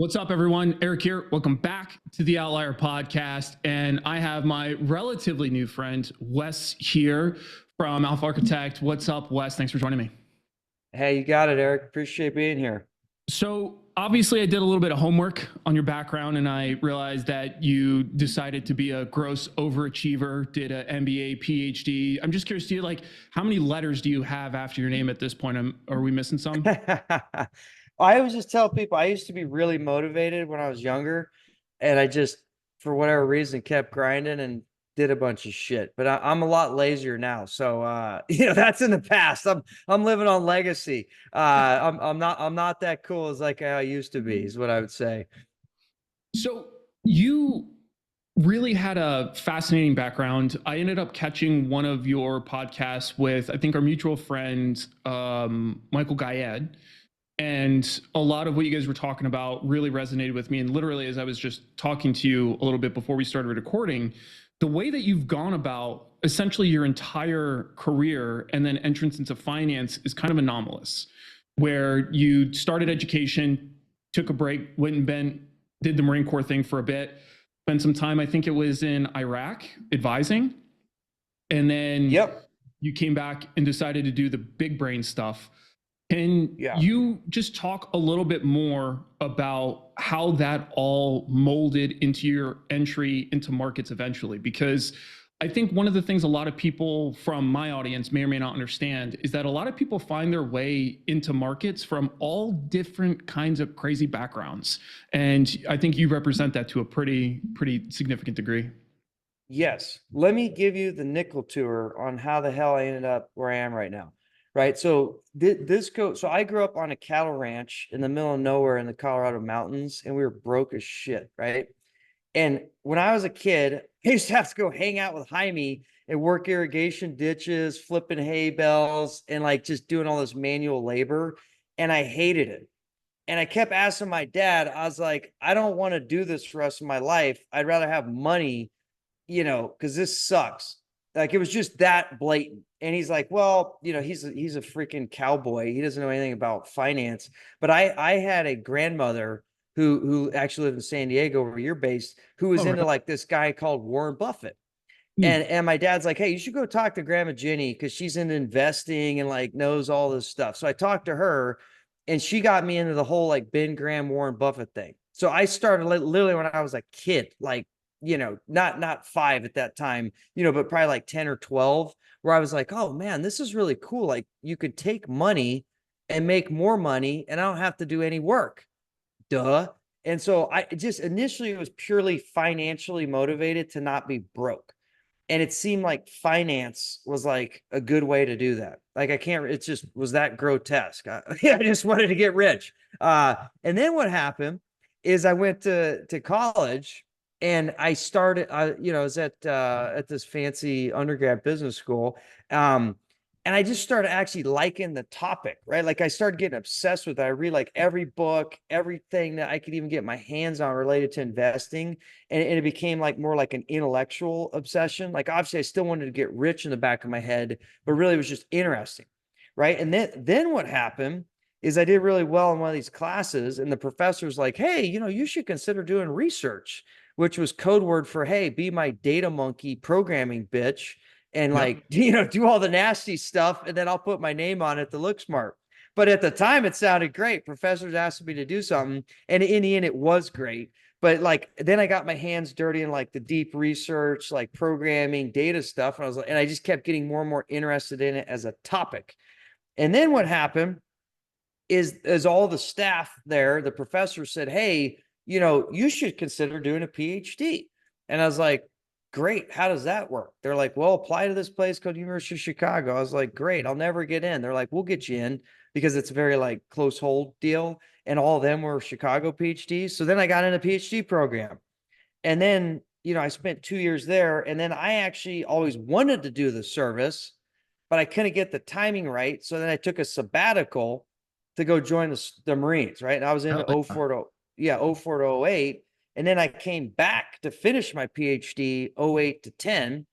What's up, everyone? Eric here. Welcome back to the Outlier podcast. And I have my relatively new friend, Wes, here from Alpha Architect. What's up, Wes? Thanks for joining me. Hey, you got it, Eric. Appreciate being here. So, obviously, I did a little bit of homework on your background, and I realized that you decided to be a gross overachiever, did an MBA, PhD. I'm just curious, how many letters do you have after your name at this point? Are we missing some? I always just tell people I used to be really motivated when I was younger, and I just, for whatever reason, kept grinding and did a bunch of shit. But I'm a lot lazier now, so that's in the past. I'm living on legacy. I'm not that cool as like I used to be, is what I would say. So, you really had a fascinating background. I ended up catching one of your podcasts with, I think, our mutual friend, Michael Gayed. And a lot of what you guys were talking about really resonated with me. And literally, as I was just talking to you a little bit before we started recording, the way that you've gone about essentially your entire career and then entrance into finance is kind of anomalous, where you started education, took a break, went and did the Marine Corps thing for a bit, spent some time, I think it was in Iraq, advising. And then you came back and decided to do the big brain stuff. Can you just talk a little bit more about how that all molded into your entry into markets eventually? Because I think one of the things a lot of people from my audience may or may not understand is that a lot of people find their way into markets from all different kinds of crazy backgrounds. And I think you represent that to a pretty significant degree. Yes. Let me give you the nickel tour on how the hell I ended up where I am right now. Right. So so I grew up on a cattle ranch in the middle of nowhere in the Colorado mountains, and we were broke as shit. Right. And when I was a kid, I used to have to go hang out with Jaime and work irrigation ditches, flipping hay bales, and like just doing all this manual labor. And I hated it. And I kept asking my dad, I was like, I don't want to do this for the rest of my life. I'd rather have money, because this sucks. Like, it was just that blatant. And he's like, well, he's a freaking cowboy. He doesn't know anything about finance. But I had a grandmother who actually lived in San Diego, where you're based, who was into like this guy called Warren Buffett. And my dad's like, hey, you should go talk to Grandma Jenny, because she's into investing and like knows all this stuff. So I talked to her, and she got me into the whole like Ben Graham, Warren Buffett thing. So I started literally when I was a kid, like, not 5 at that time, but probably like 10 or 12, where I was like, oh man, this is really cool. Like, you could take money and make more money, and I don't have to do any work. Duh. And so I just initially was purely financially motivated to not be broke. And it seemed like finance was like a good way to do that. Like, it just was that grotesque. I just wanted to get rich. And then what happened is I went to college, and I started, I was at this fancy undergrad business school. And I just started actually liking the topic, right? Like, I started getting obsessed with it. I read like every book, everything that I could even get my hands on related to investing. And it became like more like an intellectual obsession. Like, obviously I still wanted to get rich in the back of my head, but really it was just interesting. Right. And then what happened is I did really well in one of these classes, and the professor's like, hey, you should consider doing research, which was code word for, hey, be my data monkey programming bitch, and like, do all the nasty stuff, and then I'll put my name on it to look smart. But at the time, it sounded great. Professors asked me to do something, and in the end, it was great. But like, then I got my hands dirty in like the deep research, like programming, data stuff, and I just kept getting more and more interested in it as a topic. And then what happened is all the staff there, the professor said, hey, you should consider doing a PhD. And I was like, great. How does that work? They're like, well, apply to this place called University of Chicago. I was like, great. I'll never get in. They're like, we'll get you in, because it's a very like close hold deal. And all of them were Chicago PhDs. So then I got in a PhD program. And then, I spent 2 years there. And then I actually always wanted to do the service, but I couldn't get the timing right. So then I took a sabbatical to go join the Marines. Right. And I was in 04 to 08. And then I came back to finish my PhD 08 to 10.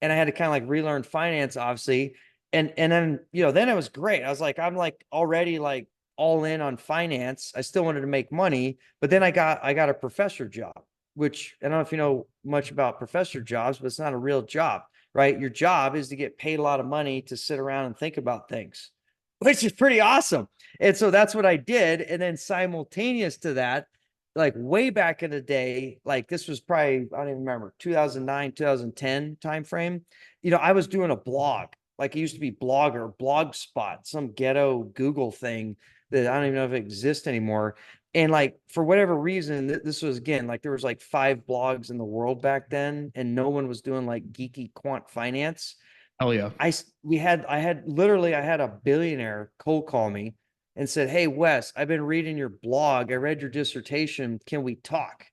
And I had to kind of like relearn finance, obviously. And then, then it was great. I was like, I'm like already like all in on finance. I still wanted to make money, but then I got a professor job, which I don't know if you know much about professor jobs, but it's not a real job, right? Your job is to get paid a lot of money to sit around and think about things, which is pretty awesome. And so that's what I did. And then simultaneous to that, like way back in the day, like this was probably, I don't even remember, 2009, 2010 timeframe. I was doing a blog. Like it used to be Blogger, Blogspot, some ghetto Google thing that I don't even know if it exists anymore. And like for whatever reason, this was again like there was like 5 blogs in the world back then, and no one was doing like geeky quant finance. Hell yeah. I had a billionaire cold call me and said, "Hey Wes, I've been reading your blog. I read your dissertation. Can we talk?"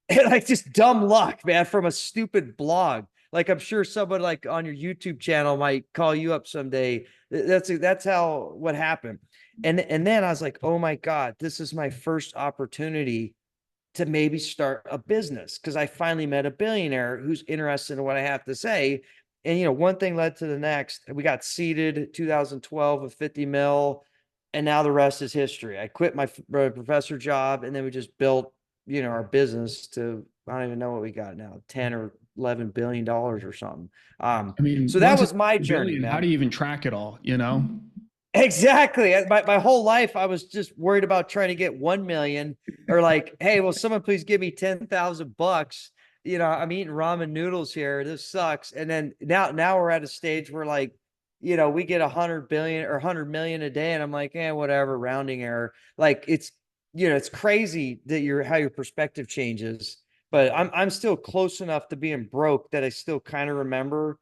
And like just dumb luck, man, from a stupid blog. Like I'm sure someone like on your YouTube channel might call you up someday. That's how what happened. And then I was like, "Oh my God, this is my first opportunity to maybe start a business," because I finally met a billionaire who's interested in what I have to say. And one thing led to the next. We got seeded 2012 with 50 mil, and now the rest is history. I quit my professor job, and then we just built, our business to, I don't even know what we got now, 10 or 11 billion dollars or something. I mean, So that once was it's my a journey, billion, how man. do you even track it all, you know? Exactly. My whole life, I was just worried about trying to get 1 million, or like, hey, will someone please give me $10,000? I'm eating ramen noodles here. This sucks. And then now we're at a stage where like, we get 100 billion or 100 million a day. And I'm like, whatever, rounding error. Like it's crazy that how your perspective changes, but I'm still close enough to being broke that I still kind of remember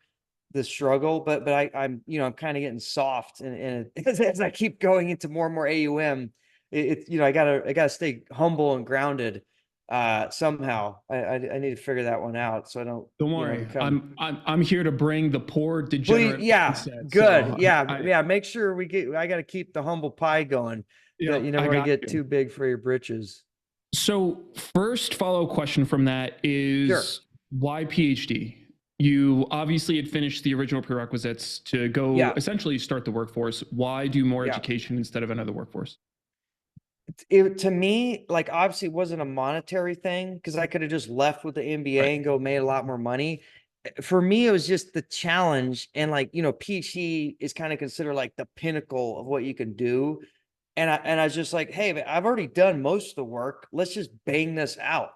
the struggle, but I'm kind of getting soft, and as I keep going into more and more AUM, I gotta stay humble and grounded. Somehow I need to figure that one out so I don't, Don't worry. become. I'm here to bring the poor Please, degenerate yeah, mindset. good, So yeah, I yeah. Make sure I got to keep the humble pie going. That yep, you never I want to got get you. too big for your britches. So first follow-up question from that Sure. is why PhD? You obviously had finished the original prerequisites to go Yeah. essentially start the workforce. Why do more Yeah. education instead of another workforce? To me, like obviously it wasn't a monetary thing because I could have just left with the Right. MBA and go made a lot more money. For me, it was just the challenge, and like PhD is kind of considered like the pinnacle of what you can do. And I was just like, hey, man, I've already done most of the work. Let's just bang this out.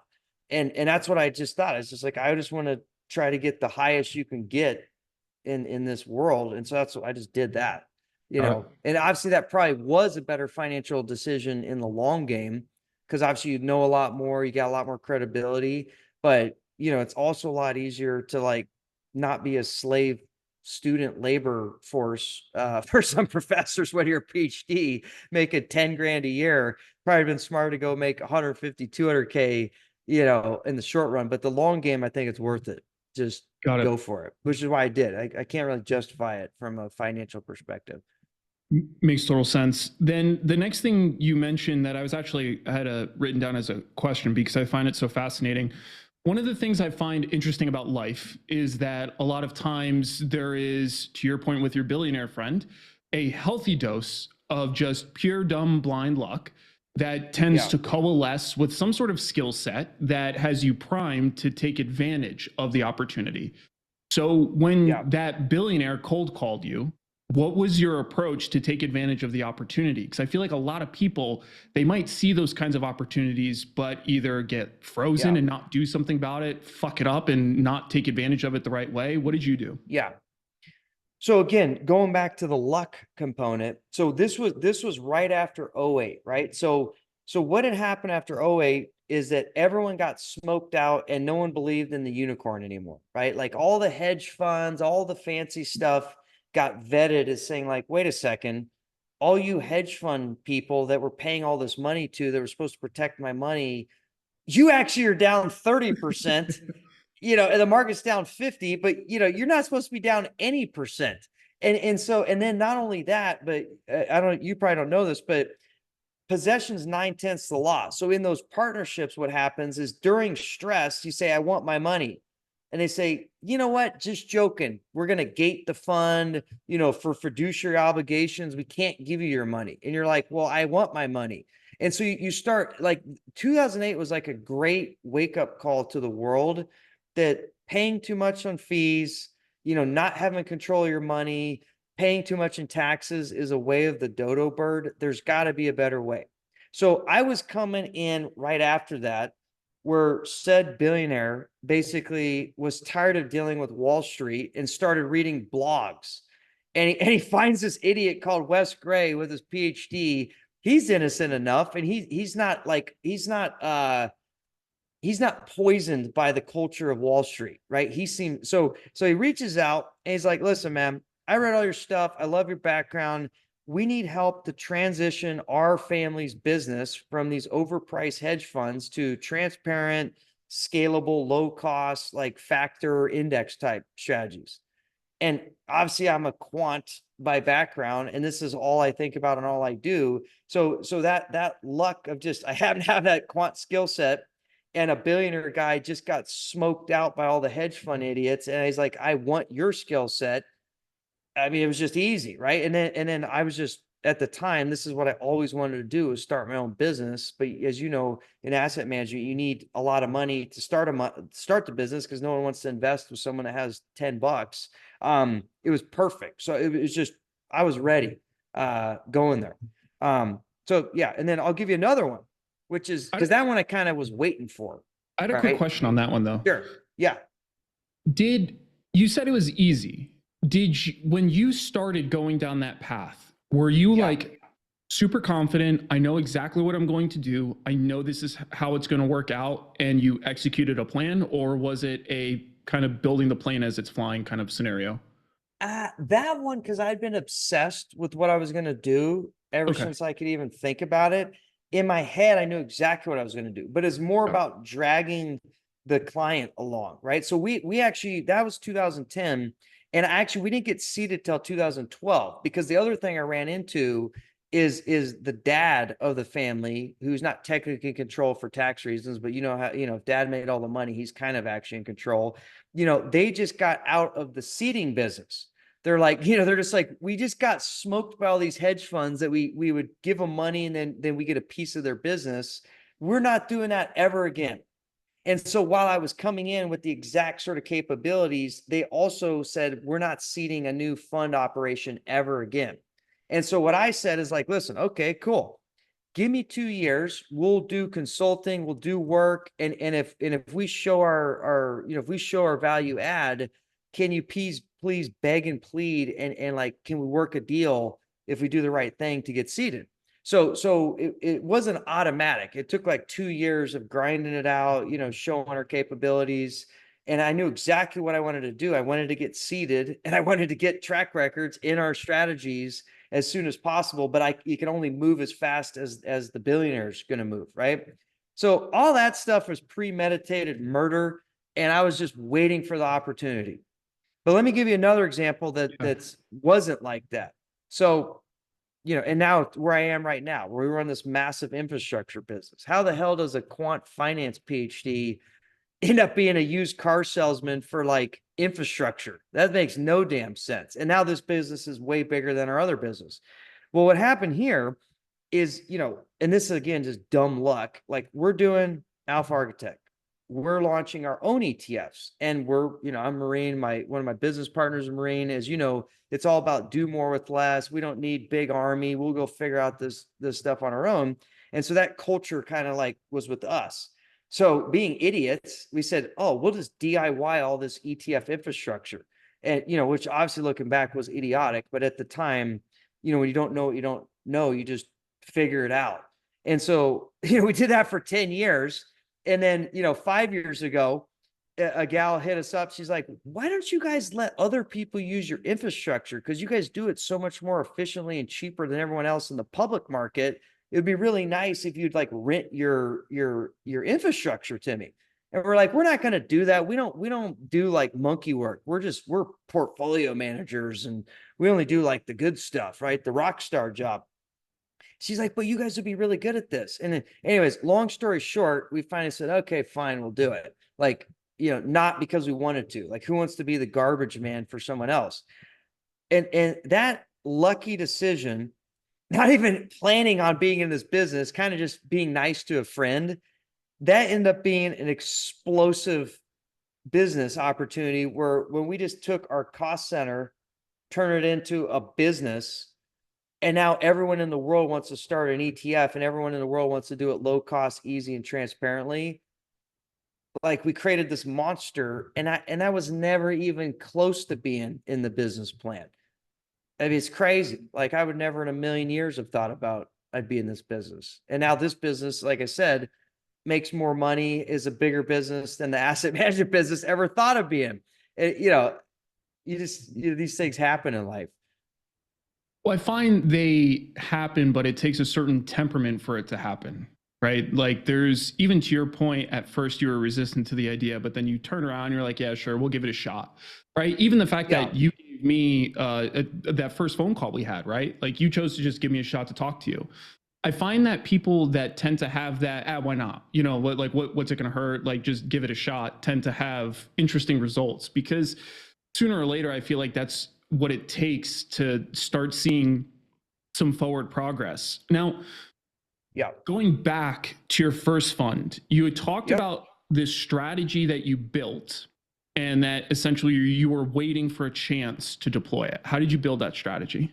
And that's what I just thought. It's just like I just want to try to get the highest you can get in this world. And so that's what I just did that, and obviously that probably was a better financial decision in the long game, because obviously you know a lot more, you got a lot more credibility, but it's also a lot easier to like not be a slave student labor force for some professors when you're a PhD making 10 grand a year. Probably been smart to go make 150, 200K, in the short run, but the long game, I think it's worth it. Just Got it. go for it, which is why I did. I can't really justify it from a financial perspective. Makes total sense. Then the next thing you mentioned that I had written down as a question because I find it so fascinating. One of the things I find interesting about life is that a lot of times there is, to your point with your billionaire friend, a healthy dose of just pure dumb blind luck that tends Yeah. to coalesce with some sort of skill set that has you primed to take advantage of the opportunity. So Yeah. when that billionaire cold called you, what was your approach to take advantage of the opportunity? Because I feel like a lot of people, they might see those kinds of opportunities, but either get frozen Yeah. and not do something about it, fuck it up and not take advantage of it the right way. What did you do? Yeah. So again, going back to the luck component. So this was right after '08, right? So what had happened after '08 is that everyone got smoked out and no one believed in the unicorn anymore, right? Like all the hedge funds, all the fancy stuff got vetted as saying like, wait a second, all you hedge fund people that were paying all this money to that were supposed to protect my money, you actually are down 30%. And the market's down 50, but you're not supposed to be down any percent. And then not only that, but you probably don't know this, but possession's 9/10 the law. So in those partnerships, what happens is during stress, you say, I want my money. and they say, you know what, just joking, we're going to gate the fund, for fiduciary obligations, we can't give you your money. And you're like, well, I want my money. And so you start, like, 2008 was like a great wake up call to the world that paying too much on fees, not having control of your money, paying too much in taxes is a way of the dodo bird. There's got to be a better way. So I was coming in right after that, where said billionaire basically was tired of dealing with Wall Street and started reading blogs. And he finds this idiot called Wes Gray with his PhD. He's innocent enough, and he's not poisoned by the culture of Wall Street, right? So he reaches out and he's like, listen, man, I read all your stuff. I love your background. We need help to transition our family's business from these overpriced hedge funds to transparent, scalable, low cost, like factor index type strategies. And obviously I'm a quant by background, and this is all I think about and all I do. So that luck of just, I happen to have that quant skill set, and a billionaire guy just got smoked out by all the hedge fund idiots. And he's like, I want your skill set. I mean, it was just easy, right? And then I was just, at the time, this is what I always wanted to do, is start my own business. But as you know, in asset management, you need a lot of money to start the business, because no one wants to invest with someone that has $10. It was perfect. So it was just, I was ready, going there. So yeah, and then I'll give you another one, which is, because that one I kind of was waiting for. I had a quick question on that one though. Sure. Yeah. Did you said it was easy? Did you, when you started going down that path, were you like super confident? I know exactly what I'm going to do. I know this is how it's going to work out, and you executed a plan? Or was it a kind of building the plane as it's flying kind of scenario? That one, because I'd been obsessed with what I was going to do ever since I could even think about it. In my head, I knew exactly what I was going to do, but it's more about dragging the client along, right? So we actually, that was 2010. And actually, we didn't get seated till 2012, because the other thing I ran into is the dad of the family, who's not technically in control for tax reasons, but how, if dad made all the money, he's kind of actually in control. They just got out of the seeding business. They're like, they're just like, we just got smoked by all these hedge funds that we would give them money, and then we get a piece of their business. We're not doing that ever again. And so while I was coming in with the exact sort of capabilities, they also said, we're not seeding a new fund operation ever again. And so what I said is like, listen, okay, cool. Give me 2 years. We'll do consulting, we'll do work. And if we show our if we show our value add, can you please beg and plead, and like, can we work a deal if we do the right thing to get seated? So it wasn't automatic. It took like 2 years of grinding it out, showing our capabilities. And I knew exactly what I wanted to do. I wanted to get seated, and I wanted to get track records in our strategies as soon as possible. But you can only move as fast as the billionaire's going to move, right? So all that stuff was premeditated murder, and I was just waiting for the opportunity. But let me give you another example that's wasn't like that. So, and now where I am right now, where we run this massive infrastructure business. How the hell does a quant finance PhD end up being a used car salesman for like infrastructure? That makes no damn sense. And now this business is way bigger than our other business. Well, what happened here is, and this is again just dumb luck. Like, we're doing Alpha Architect. We're launching our own ETFs, and I'm Marine. One of my business partners is Marine. As you know, it's all about do more with less. We don't need big army. We'll go figure out this stuff on our own. And so that culture kind of like was with us. So being idiots, we said, oh, we'll just DIY all this ETF infrastructure. And, which obviously looking back was idiotic, but at the time, when you don't know what you don't know, you just figure it out. And so, we did that for 10 years. And then, 5 years ago, a gal hit us up. She's like, why don't you guys let other people use your infrastructure? Because you guys do it so much more efficiently and cheaper than everyone else in the public market. It would be really nice if you'd like rent your infrastructure to me. And we're like, we're not going to do that. We don't do like monkey work. We're portfolio managers, and we only do like the good stuff, right? The rock star job. She's like, but you guys would be really good at this. And then, anyways, long story short, we finally said, okay, fine, we'll do it. Like, not because we wanted to. Like, who wants to be the garbage man for someone else? And that lucky decision, not even planning on being in this business, kind of just being nice to a friend, that ended up being an explosive business opportunity where when we just took our cost center, turn it into a business, and now everyone in the world wants to start an ETF and everyone in the world wants to do it low cost, easy, and transparently. Like, we created this monster, and I was never even close to being in the business plan. I mean, it's crazy. Like, I would never in a million years have thought about I'd be in this business. And now this business, like I said, makes more money, is a bigger business than the asset management business ever thought of being. These things happen in life. Well, I find they happen, but it takes a certain temperament for it to happen, right? Like, there's, even to your point, at first you were resistant to the idea, but then you turn around and you're like, yeah, sure, we'll give it a shot, right? Even the fact that you gave me that first phone call we had, right? Like, you chose to just give me a shot to talk to you. I find that people that tend to have that, why not? What's it going to hurt? Like, just give it a shot, tend to have interesting results, because sooner or later, I feel like that's what it takes to start seeing some forward progress. Now, going back to your first fund, you had talked about this strategy that you built and that essentially you were waiting for a chance to deploy it. How did you build that strategy?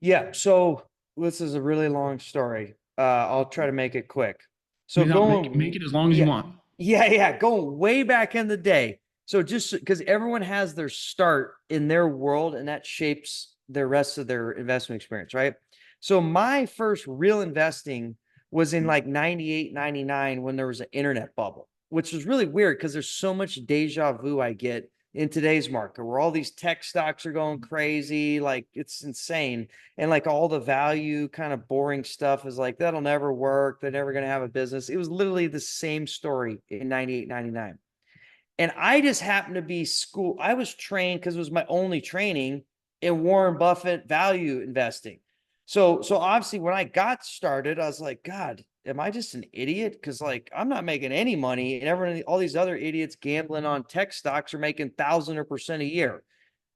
Yeah. So this is a really long story. I'll try to make it quick. So make it as long as you want. Yeah. Going way back in the day. So just because everyone has their start in their world and that shapes the rest of their investment experience, right? So my first real investing was in like 98, 99 when there was an internet bubble, which was really weird because there's so much deja vu I get in today's market where all these tech stocks are going crazy. Like, it's insane. And like all the value kind of boring stuff is like, that'll never work. They're never going to have a business. It was literally the same story in 98, 99. And I just happened to be I was trained because it was my only training in Warren Buffett value investing. So obviously when I got started, I was like, God, am I just an idiot? Because like, I'm not making any money, and everyone, all these other idiots gambling on tech stocks are making 1,000% a year.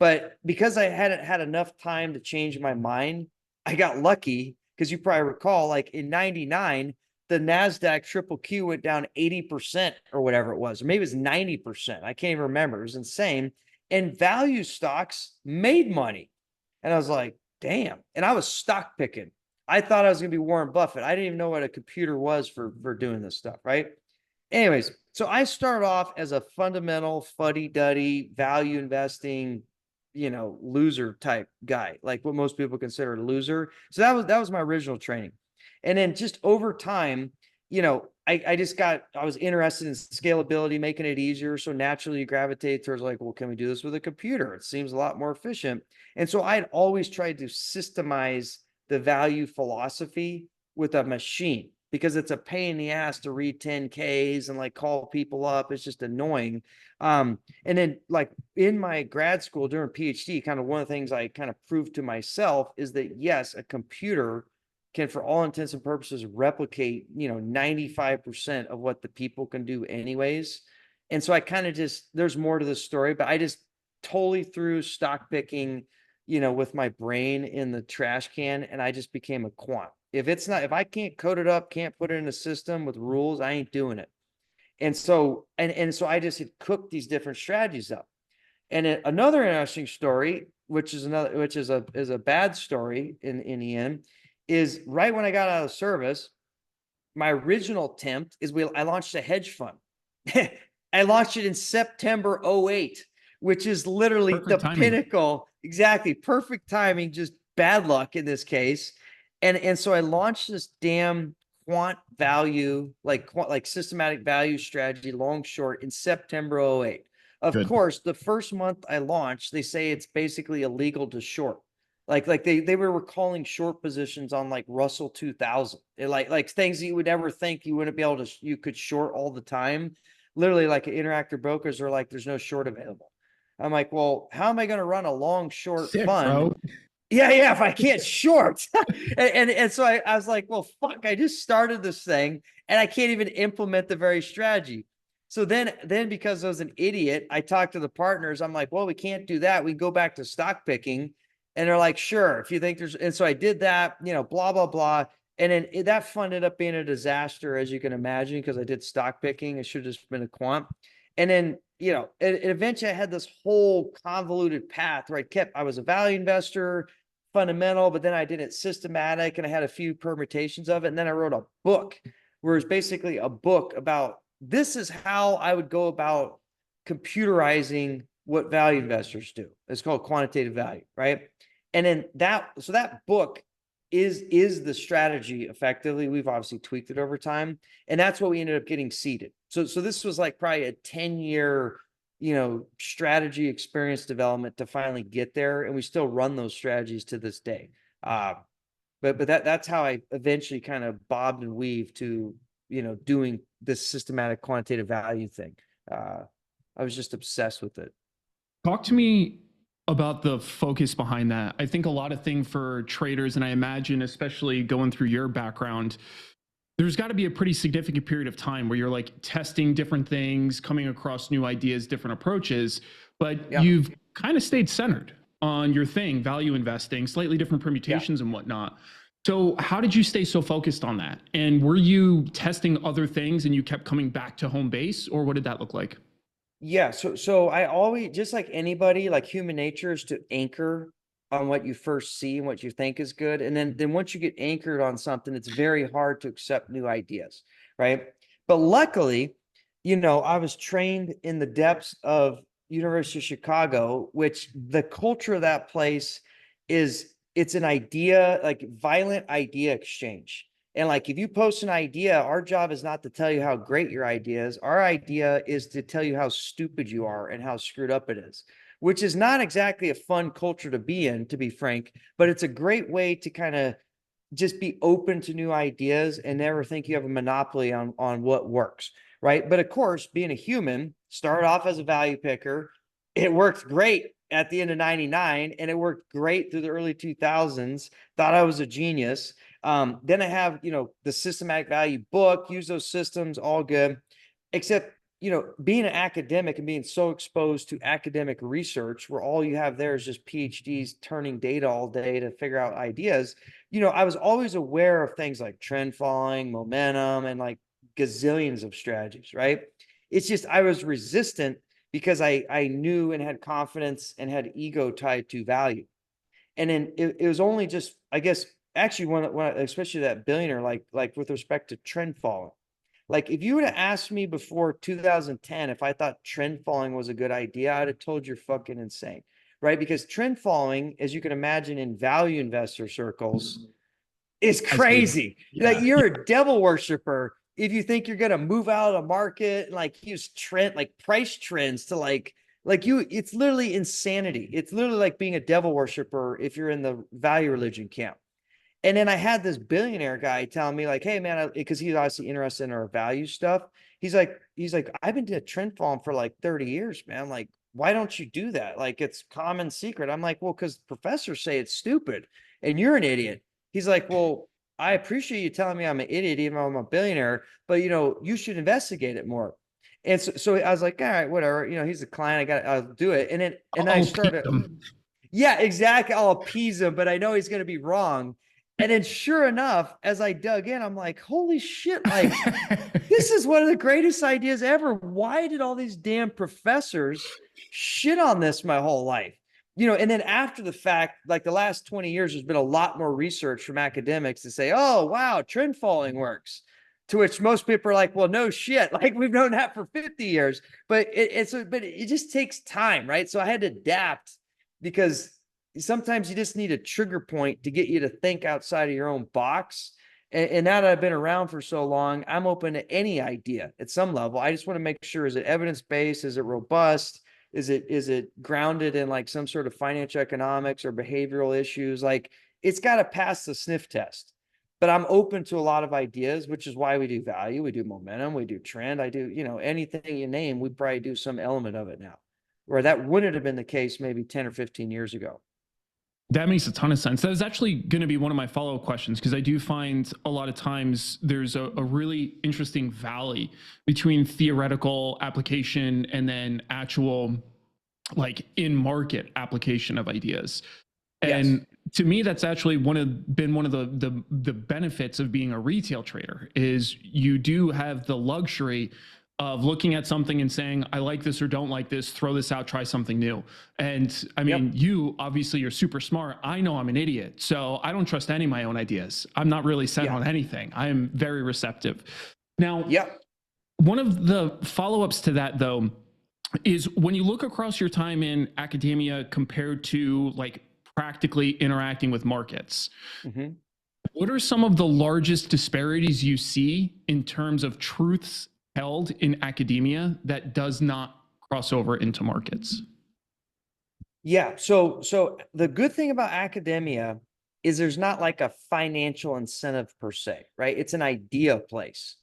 But because I hadn't had enough time to change my mind, I got lucky, because you probably recall, like in 99, the NASDAQ triple Q went down 80% or whatever it was, or maybe it was 90%. I can't even remember. It was insane. And value stocks made money. And I was like, damn. And I was stock picking. I thought I was going to be Warren Buffett. I didn't even know what a computer was for doing this stuff, right? Anyways, so I started off as a fundamental fuddy-duddy value investing, loser type guy, like what most people consider a loser. So that was my original training. And then just over time, I was interested in scalability, making it easier. So naturally you gravitate towards like, well, can we do this with a computer? It seems a lot more efficient. And so I'd always tried to systemize the value philosophy with a machine, because it's a pain in the ass to read 10Ks and like call people up. It's just annoying. And then like in my grad school during PhD, kind of one of the things I kind of proved to myself is that yes, a computer can, for all intents and purposes, replicate, 95% of what the people can do anyways. And so I kind of just, there's more to the story, but I just totally threw stock picking, with my brain in the trash can, and I just became a quant. If I can't code it up, can't put it in a system with rules, I ain't doing it. And so, and so I just had cooked these different strategies up. And another interesting story, which is a bad story in the end, is right when I got out of service, my original attempt is I launched a hedge fund. I launched it in September 08, which is literally the pinnacle. Exactly. Perfect timing, just bad luck in this case. And so I launched this damn quant value, like systematic value strategy, long short, in September 08. Of course, the first month I launched, they say it's basically illegal to short. Like they were calling short positions on like Russell 2000. Like things that you would never think you wouldn't be able to, you could short all the time. Literally, like interactive brokers are like, there's no short available. I'm like, well, how am I going to run a long short fund? Bro. Yeah, if I can't short. and so I was like, well, fuck, I just started this thing and I can't even implement the very strategy. then because I was an idiot, I talked to the partners. I'm like, well, we can't do that. We go back to stock picking. And they're like, sure, if you think there's, and so I did that, blah, blah, blah. And then that fund ended up being a disaster, as you can imagine, because I did stock picking. It should have just been a quant. And then, eventually I had this whole convoluted path where I was a value investor, fundamental, but then I did it systematic and I had a few permutations of it. And then I wrote a book where it's basically a book about this is how I would go about computerizing what value investors do. It's called quantitative value, right? And then that book is the strategy effectively. We've obviously tweaked it over time. And that's what we ended up getting seeded. So this was like probably a 10-year, strategy experience development to finally get there. And we still run those strategies to this day. But that's how I eventually kind of bobbed and weaved to, doing this systematic quantitative value thing. I was just obsessed with it. Talk to me about the focus behind that. I think a lot of thing for traders, and I imagine especially going through your background, there's got to be a pretty significant period of time where you're like testing different things, coming across new ideas, different approaches, but you've kind of stayed centered on your thing, value investing, slightly different permutations and whatnot. So how did you stay so focused on that? And were you testing other things and you kept coming back to home base, or what did that look like? Yeah. So I always, just like anybody, like human nature is to anchor on what you first see and what you think is good. And then once you get anchored on something, it's very hard to accept new ideas. Right. But luckily, I was trained in the depths of University of Chicago, which the culture of that place it's an idea, like violent idea exchange. And like, if you post an idea, our job is not to tell you how great your idea is. Our idea is to tell you how stupid you are and how screwed up it is, which is not exactly a fun culture to be in, to be frank, but it's a great way to kind of just be open to new ideas and never think you have a monopoly on what works. Right. But of course, being a human, started off as a value picker. It worked great at the end of 99 and it worked great through the early 2000s. Thought I was a genius. Then I have, the systematic value book, use those systems, all good. Except, being an academic and being so exposed to academic research where all you have there is just PhDs turning data all day to figure out ideas. I was always aware of things like trend following, momentum, and like gazillions of strategies, right? It's just I was resistant because I knew and had confidence and had ego tied to value. And then it was only just, I guess, actually when especially that billionaire, like with respect to trend following. Like if you would have asked me before 2010 if I thought trend following was a good idea, I'd have told you're fucking insane, right? Because trend following, as you can imagine in value investor circles, is crazy. Like you're a devil worshiper if you think you're gonna move out of the market and like use trend, like price trends to like you, it's literally insanity. It's literally like being a devil worshiper if you're in the value religion camp. And then I had this billionaire guy telling me like, hey man, because he's obviously interested in our value stuff. He's like, I've been to trend following for like 30 years, man. Like, why don't you do that? Like it's common secret. I'm like, well, because professors say it's stupid and you're an idiot. He's like, well, I appreciate you telling me I'm an idiot, even though I'm a billionaire, but you should investigate it more. And so I was like, all right, whatever. He's a client. I'll do it. And I started. Yeah, exactly. I'll appease him, but I know he's going to be wrong. And then sure enough, as I dug in, I'm like, holy shit, like this is one of the greatest ideas ever. Why did all these damn professors shit on this my whole life? And then after the fact, like the last 20 years, there's been a lot more research from academics to say, oh, wow, trend following works. To which most people are like, well, no shit. Like we've known that for 50 years, but it just takes time, right? So I had to adapt because sometimes you just need a trigger point to get you to think outside of your own box. And now that I've been around for so long, I'm open to any idea at some level. I just want to make sure, is it evidence-based? Is it robust? Is it grounded in like some sort of financial economics or behavioral issues? Like it's got to pass the sniff test. But I'm open to a lot of ideas, which is why we do value, we do momentum, we do trend. I do, anything you name, we probably do some element of it now, where that wouldn't have been the case maybe 10 or 15 years ago. That makes a ton of sense. That was actually going to be one of my follow-up questions, because I do find a lot of times there's a really interesting valley between theoretical application and then actual, like, in market application of ideas. Yes. And to me, that's actually been one of the benefits of being a retail trader, is you do have the luxury of looking at something and saying, I like this or don't like this, throw this out, try something new. And I mean, Yep. you obviously, you're super smart. I know I'm an idiot, so I don't trust any of my own ideas. I'm not really set Yeah. on anything. I am very receptive. Now, Yep. one of the follow-ups to that, though, is when you look across your time in academia compared to, like, practically interacting with markets, Hmm. what are some of the largest disparities you see in terms of truths held in academia that does not cross over into markets? Yeah. So the good thing about academia is there's not like a financial incentive per se, right? It's an idea place.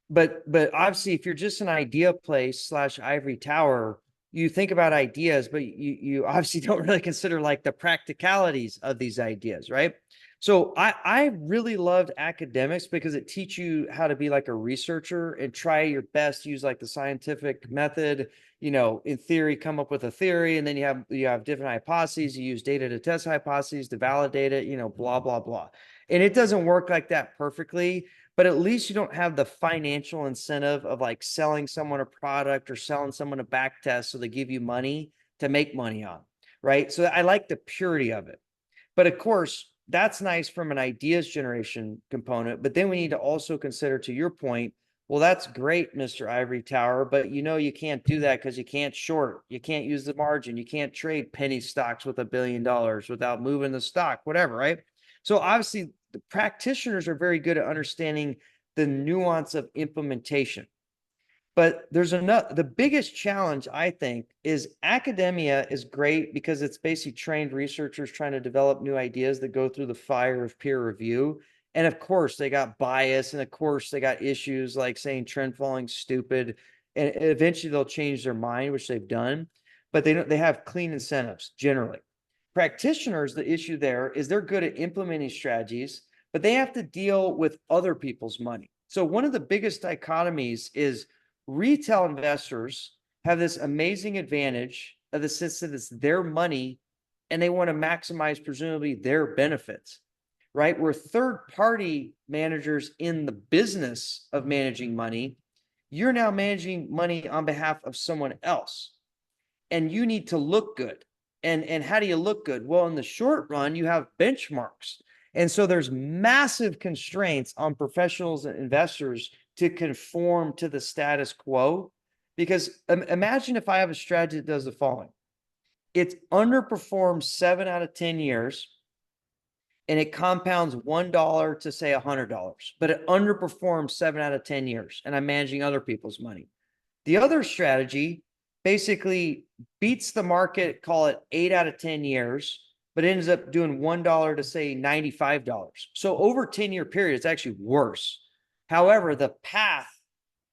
But obviously, if you're just an idea place slash ivory tower, you think about ideas, but you obviously don't really consider like the practicalities of these ideas, right? So I really loved academics because it teach you how to be like a researcher and try your best to use like the scientific method, in theory, come up with a theory, and then you have different hypotheses, you use data to test hypotheses to validate it, blah blah blah. And it doesn't work like that perfectly, but at least you don't have the financial incentive of like selling someone a product or selling someone a back test so they give you money to make money on, right? So I like the purity of it. But of course, that's nice from an ideas generation component. But then we need to also consider, to your point, well, that's great, Mr. Ivory Tower, but you can't do that because you can't short, you can't use the margin, you can't trade penny stocks with $1 billion without moving the stock, whatever, right? So obviously, the practitioners are very good at understanding the nuance of implementation. But there's another, the biggest challenge, I think, is academia is great because it's basically trained researchers trying to develop new ideas that go through the fire of peer review. And of course, they got bias, and of course, they got issues like saying trend following stupid. And eventually they'll change their mind, which they've done, but they have clean incentives generally. Practitioners, the issue there is they're good at implementing strategies, but they have to deal with other people's money. So one of the biggest dichotomies is retail investors have this amazing advantage of the sense that it's their money and they want to maximize presumably their benefits, right? Where third party managers in the business of managing money, you're now managing money on behalf of someone else and you need to look good. And how do you look good? Well, in the short run, you have benchmarks. And so there's massive constraints on professionals and investors to conform to the status quo. Because imagine if I have a strategy that does the following. It's underperformed 7 out of 10 years, and it compounds $1 to say $100, but it underperforms 7 out of 10 years, and I'm managing other people's money. The other strategy basically beats the market, call it 8 out of 10 years, but ends up doing $1 to say $95. So over 10-year period, it's actually worse. However, the path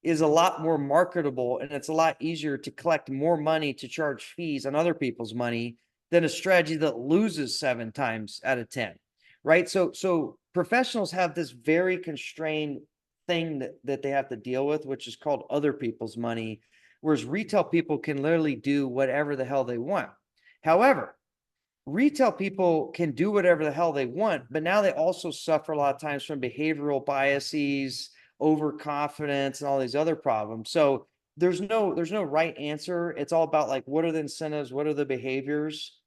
is a lot more marketable and it's a lot easier to collect more money to charge fees on other people's money than a strategy that loses 7 times out of 10. Right. So professionals have this very constrained thing that they have to deal with, which is called other people's money, whereas retail people can literally do whatever the hell they want. However, retail people can do whatever the hell they want, but now they also suffer a lot of times from behavioral biases, overconfidence, and all these other problems. So there's no right answer. It's all about like, what are the incentives, what are the behaviors,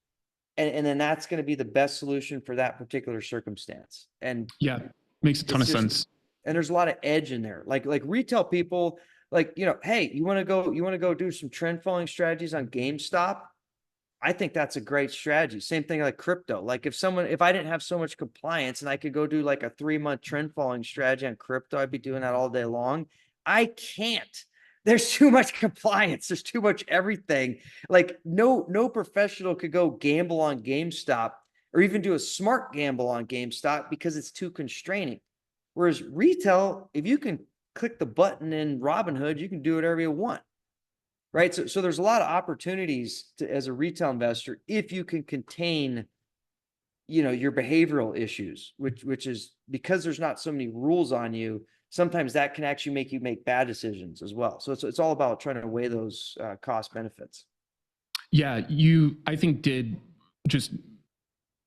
and then that's going to be the best solution for that particular circumstance. And Yeah, makes a ton it's of just, sense. and there's a lot of edge in there. Like retail people, like, hey, you want to go do some trend following strategies on GameStop? I think that's a great strategy. Same thing like crypto. Like if I didn't have so much compliance and I could go do like a 3-month trend following strategy on crypto, I'd be doing that all day long. I can't. There's too much compliance. There's too much everything. Like no professional could go gamble on GameStop or even do a smart gamble on GameStop because it's too constraining. Whereas retail, if you can click the button in Robinhood, you can do whatever you want. Right. So there's a lot of opportunities as a retail investor if you can contain your behavioral issues, which is because there's not so many rules on you. Sometimes that can actually make you make bad decisions as well. So it's all about trying to weigh those cost benefits. Yeah, you, I think, did just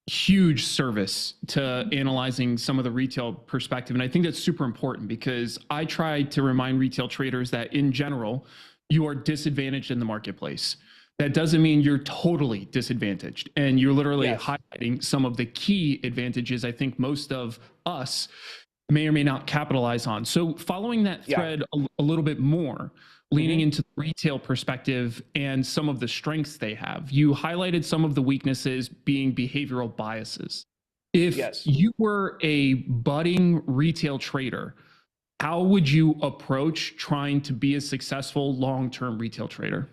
huge service to analyzing some of the retail perspective. And I think that's super important because I try to remind retail traders that in general, you are disadvantaged in the marketplace. That doesn't mean you're totally disadvantaged. And you're literally Yes. highlighting some of the key advantages I think most of us may or may not capitalize on. So following that Yeah. thread a little bit more, leaning Mhm. into the retail perspective and some of the strengths they have, you highlighted some of the weaknesses being behavioral biases. If Yes. you were a budding retail trader, how would you approach trying to be a successful long-term retail trader?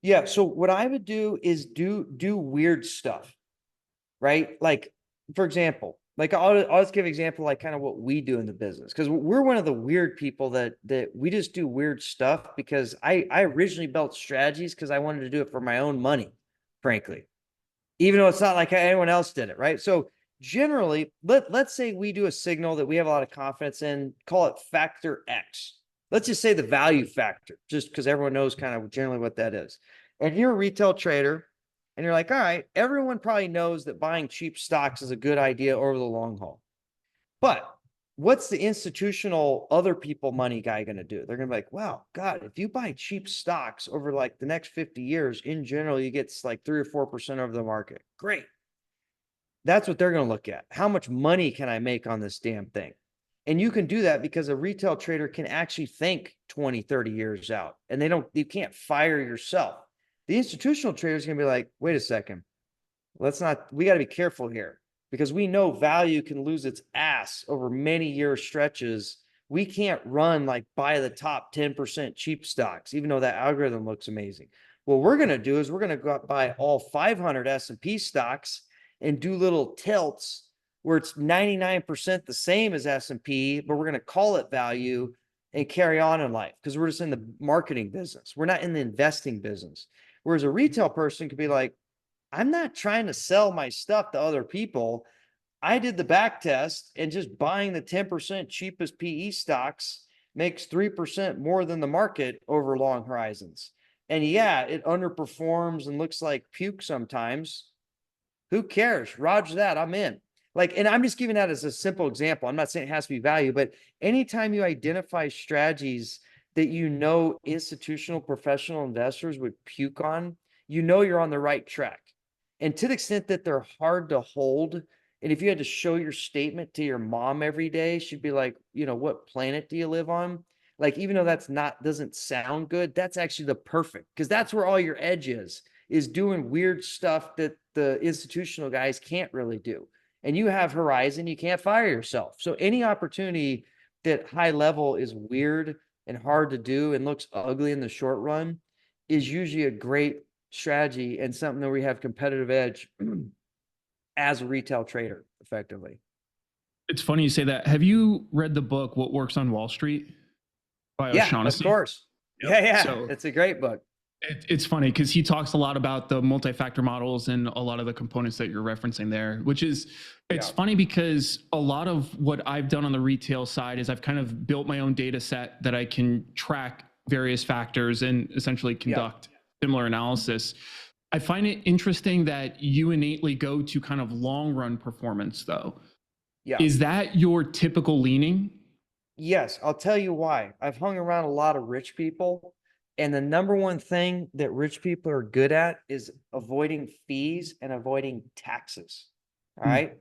Yeah. So what I would do is do weird stuff, right? Like, for example, like I'll just give an example, like kind of what we do in the business, because we're one of the weird people that we just do weird stuff because I originally built strategies because I wanted to do it for my own money, frankly, even though it's not like anyone else did it, right? So generally, let's say we do a signal that we have a lot of confidence in, call it factor X. Let's just say the value factor, just because everyone knows kind of generally what that is. And you're a retail trader, and you're like, all right, everyone probably knows that buying cheap stocks is a good idea over the long haul. But what's the institutional other people money guy going to do? They're going to be like, wow, God, if you buy cheap stocks over like the next 50 years, in general, you get like 3 or 4% over the market. Great. That's what they're going to look at. How much money can I make on this damn thing? And you can do that because a retail trader can actually think 20, 30 years out, and you can't fire yourself. The institutional trader is going to be like, wait a second, we got to be careful here because we know value can lose its ass over many year stretches. We can't run like buy the top 10% cheap stocks, even though that algorithm looks amazing. What we're going to do is we're going to go out buy all 500 S&P stocks and do little tilts where it's 99% the same as S&P, but we're going to call it value and carry on in life because we're just in the marketing business. We're not in the investing business. Whereas a retail person could be like, I'm not trying to sell my stuff to other people. I did the back test, and just buying the 10% cheapest PE stocks makes 3% more than the market over long horizons. And yeah, it underperforms and looks like puke sometimes. Who cares? Roger that. I'm in. Like, and I'm just giving that as a simple example. I'm not saying it has to be value, but anytime you identify strategies that institutional professional investors would puke on, you're on the right track. And to the extent that they're hard to hold, and if you had to show your statement to your mom every day, she'd be like, what planet do you live on? Like, even though doesn't sound good, that's actually the perfect, because that's where all your edge is doing weird stuff that the institutional guys can't really do. And you have horizon, you can't fire yourself. So any opportunity that high level is weird and hard to do and looks ugly in the short run is usually a great strategy and something that we have competitive edge as a retail trader effectively. It's funny you say that. Have you read the book What Works on Wall Street by Yeah, of O'Shaughnessy? course. Yep. Yeah. So It's a great book. it's funny because he talks a lot about the multi-factor models and a lot of the components that you're referencing there, which is, it's funny because a lot of what I've done on the retail side is I've kind of built my own data set that I can track various factors and essentially conduct similar analysis. I find it interesting that you innately go to kind of long run performance though. Yeah. Is that your typical leaning? Yes, I'll tell you why. I've hung around a lot of rich people, and the number one thing that rich people are good at is avoiding fees and avoiding taxes. All Mm. right.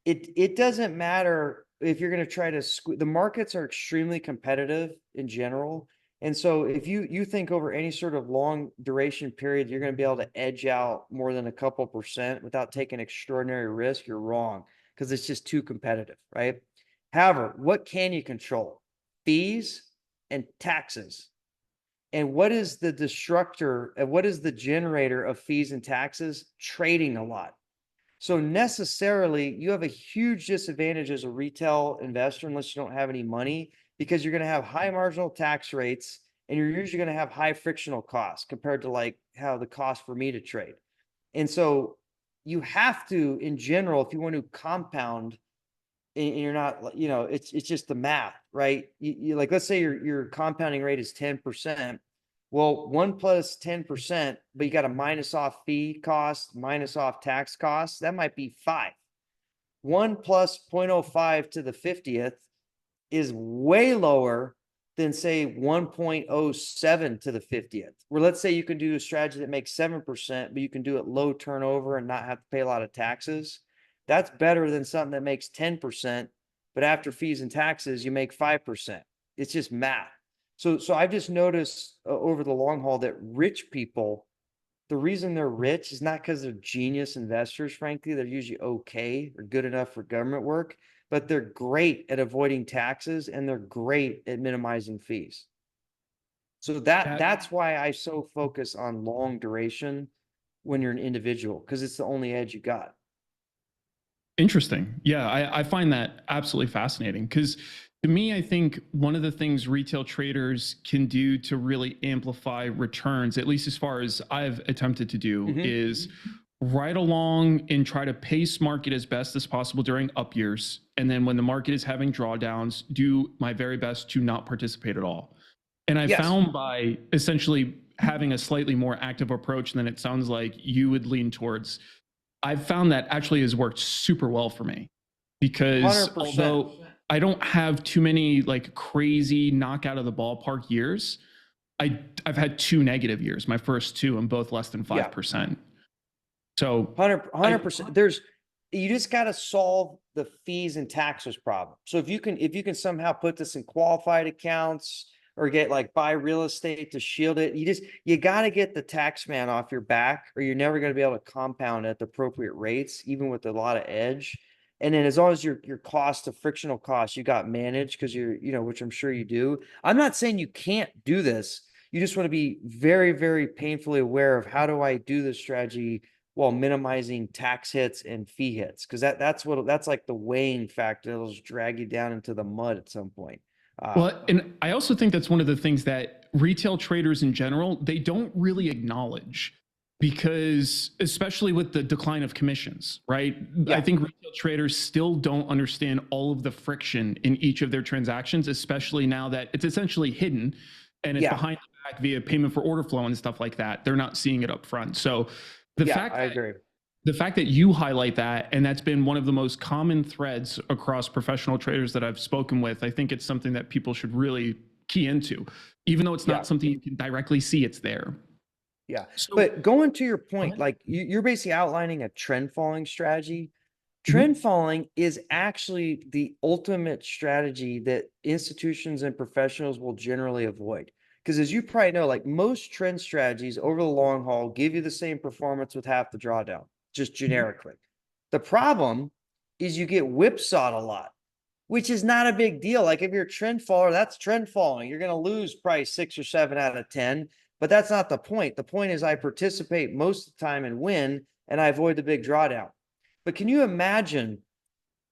It doesn't matter if you're going to try to the markets are extremely competitive in general. And so if you think over any sort of long duration period, you're going to be able to edge out more than a couple percent without taking extraordinary risk, you're wrong because it's just too competitive, right? However, what can you control? Fees and taxes. And what is the destructor? What is the generator of fees and taxes? Trading a lot. So necessarily, you have a huge disadvantage as a retail investor unless you don't have any money, because you're going to have high marginal tax rates and you're usually going to have high frictional costs compared to like how the cost for me to trade. And so you have to, in general, if you want to compound and you're not, it's just the math, right? You like, let's say your compounding rate is 10%. Well, 1 plus 10%, but you got to minus off fee cost, minus off tax costs. That might be 5. 1 plus 0.05 to the 50th is way lower than say 1.07 to the 50th. Where let's say you can do a strategy that makes 7%, but you can do it low turnover and not have to pay a lot of taxes. That's better than something that makes 10%, but after fees and taxes, you make 5%. It's just math. So I've just noticed over the long haul that rich people, the reason they're rich is not because they're genius investors. Frankly, they're usually okay or good enough for government work, but they're great at avoiding taxes and they're great at minimizing fees. So That that's why I so focus on long duration when you're an individual, because it's the only edge you got. Interesting. Yeah, I find that absolutely fascinating because to me, I think one of the things retail traders can do to really amplify returns, at least as far as I've attempted to do, is ride along and try to pace market as best as possible during up years. And then when the market is having drawdowns, do my very best to not participate at all. And I Yes. found by essentially having a slightly more active approach than it sounds like you would lean towards, I've found that actually has worked super well for me because 100%. although I don't have too many like crazy knock out of the ballpark years, I've had 2 negative years, my first two, and both less than 5%. So 100%. You just got to solve the fees and taxes problem. So if you can somehow put this in qualified accounts or get like buy real estate to shield it, you got to get the tax man off your back, or you're never going to be able to compound at the appropriate rates, even with a lot of edge. And then as long as your cost of frictional costs you got managed, because which I'm sure you do. I'm not saying you can't do this. You just want to be very, very painfully aware of how do I do this strategy while minimizing tax hits and fee hits, because that's like the weighing factor that'll just drag you down into the mud at some point. Well, and I also think that's one of the things that retail traders in general, they don't really acknowledge, because especially with the decline of commissions, right? Yeah. I think retail traders still don't understand all of the friction in each of their transactions, especially now that it's essentially hidden and it's behind the back via payment for order flow and stuff like that. They're not seeing it up front. So I agree. The fact that you highlight that, and that's been one of the most common threads across professional traders that I've spoken with, I think it's something that people should really key into, even though it's not something you can directly see, it's there. Yeah. So, but going to your point, like you're basically outlining a trend following strategy. Trend following is actually the ultimate strategy that institutions and professionals will generally avoid. Because as you probably know, like most trend strategies over the long haul give you the same performance with half the drawdown, just generically. The problem is you get whipsawed a lot, which is not a big deal. Like if you're a trend follower, that's trend following. You're going to lose probably 6 or 7 out of 10, but that's not the point. The point is I participate most of the time and win, and I avoid the big drawdown. But can you imagine,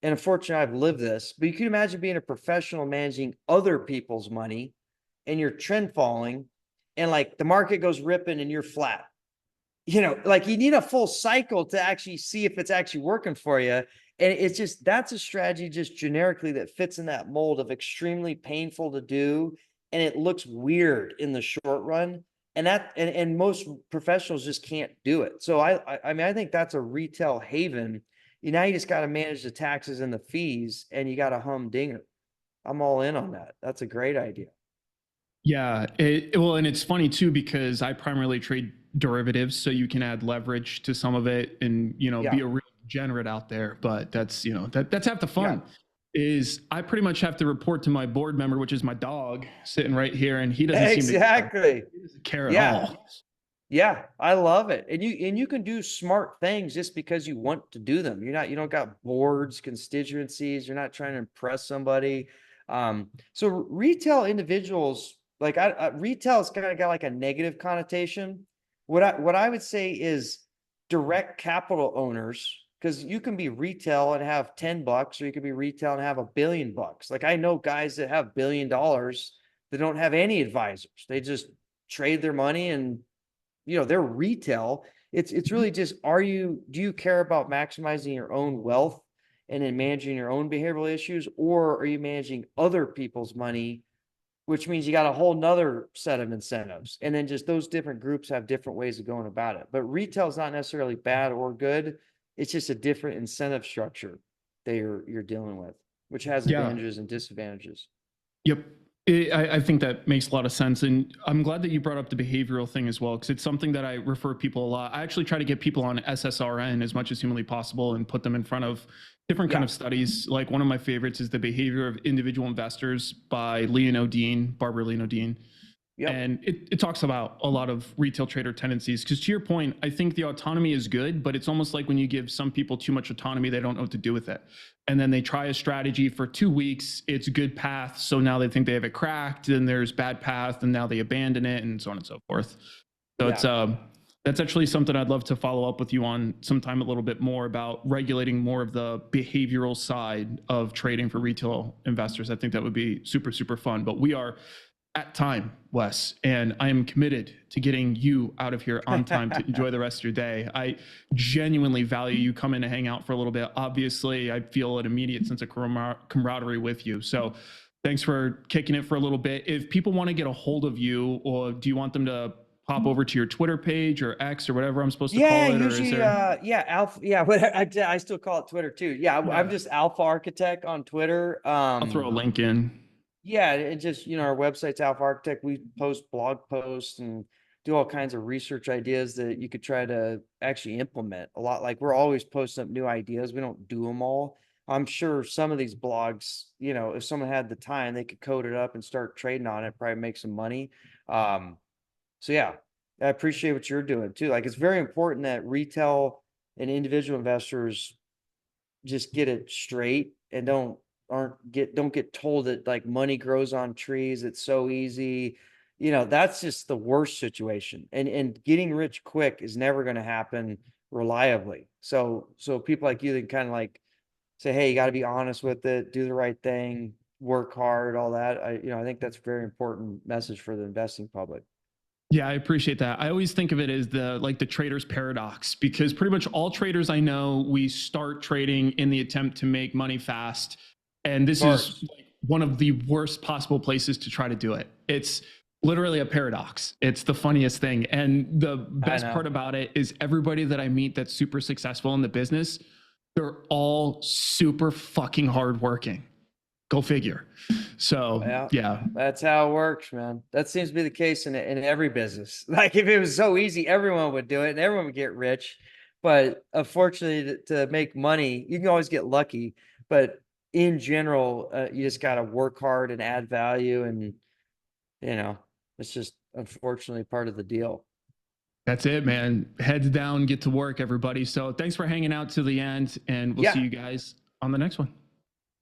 and unfortunately I've lived this, but you can imagine being a professional managing other people's money and you're trend following and like the market goes ripping and you're flat. Like you need a full cycle to actually see if it's actually working for you. And it's just, that's a strategy just generically that fits in that mold of extremely painful to do. And it looks weird in the short run. And most professionals just can't do it. So I mean, I think that's a retail haven. Now you just got to manage the taxes and the fees and you got to humdinger. I'm all in on that. That's a great idea. Yeah. Well, and it's funny too, because I primarily trade derivatives, so you can add leverage to some of it and, be a real degenerate out there. But that's, that's half the fun. Is I pretty much have to report to my board member, which is my dog sitting right here, and he doesn't seem to care at all. Yeah, I love it. And you can do smart things just because you want to do them. You don't got boards, constituencies, you're not trying to impress somebody. So retail individuals, like retail's kind of got like a negative connotation. What I would say is direct capital owners, because you can be retail and have $10, or you can be retail and have $1 billion. Like I know guys that have $1 billion that don't have any advisors. They just trade their money and they're retail, It's really just, do you care about maximizing your own wealth and then managing your own behavioral issues, or are you managing other people's money, which means you got a whole nother set of incentives. And then just those different groups have different ways of going about it. But retail is not necessarily bad or good. It's just a different incentive structure that you're dealing with, which has Yeah. advantages and disadvantages. Yep. I think that makes a lot of sense. And I'm glad that you brought up the behavioral thing as well, because it's something that I refer people a lot. I actually try to get people on SSRN as much as humanly possible and put them in front of different kind Yeah. of studies. Like one of my favorites is The Behavior of Individual Investors by Barbara Leonodine. Yep. And it talks about a lot of retail trader tendencies. Because to your point, I think the autonomy is good, but it's almost like when you give some people too much autonomy, they don't know what to do with it. And then they try a strategy for 2 weeks, it's a good path. So now they think they have it cracked, and there's bad path, and now they abandon it, and so on and so forth. So Yeah. that's actually something I'd love to follow up with you on sometime a little bit more about regulating more of the behavioral side of trading for retail investors. I think that would be super, super fun. But we are at time, Wes, and I am committed to getting you out of here on time to enjoy the rest of your day. I genuinely value you coming to hang out for a little bit. Obviously, I feel an immediate sense of camaraderie with you. So thanks for kicking it for a little bit. If people want to get a hold of you, or do you want them to pop over to your Twitter page or X or whatever I'm supposed to Yeah, call it? Or is usually, there? Alpha, I still call it Twitter too. Yeah, I'm Yeah, just Alpha Architect on Twitter. I'll throw a link in. Yeah, it just, our website's Alpha Architect. We post blog posts and do all kinds of research ideas that you could try to actually implement a lot. Like we're always posting up new ideas. We don't do them all. I'm sure some of these blogs, if someone had the time, they could code it up and start trading on it, probably make some money. So yeah, I appreciate what you're doing too. Like it's very important that retail and individual investors just get it straight and don't get told that like money grows on trees. It's so easy. That's just the worst situation. And getting rich quick is never going to happen reliably. So people like you that kind of like say, hey, you got to be honest with it, do the right thing, work hard, all that. I think that's a very important message for the investing public. Yeah, I appreciate that. I always think of it as the trader's paradox, because pretty much all traders I know, we start trading in the attempt to make money fast. And this is like one of the worst possible places to try to do it. It's literally a paradox. It's the funniest thing. And the best part about it is everybody that I meet that's super successful in the business, they're all super fucking hardworking. Go figure. So yeah. That's how it works, man. That seems to be the case in every business. Like if it was so easy, everyone would do it and everyone would get rich. But unfortunately, to make money, you can always get lucky. But in general, you just got to work hard and add value, and it's just unfortunately part of the deal. That's it, man. Heads down, get to work, everybody. So thanks for hanging out to the end, and we'll see you guys on the next one.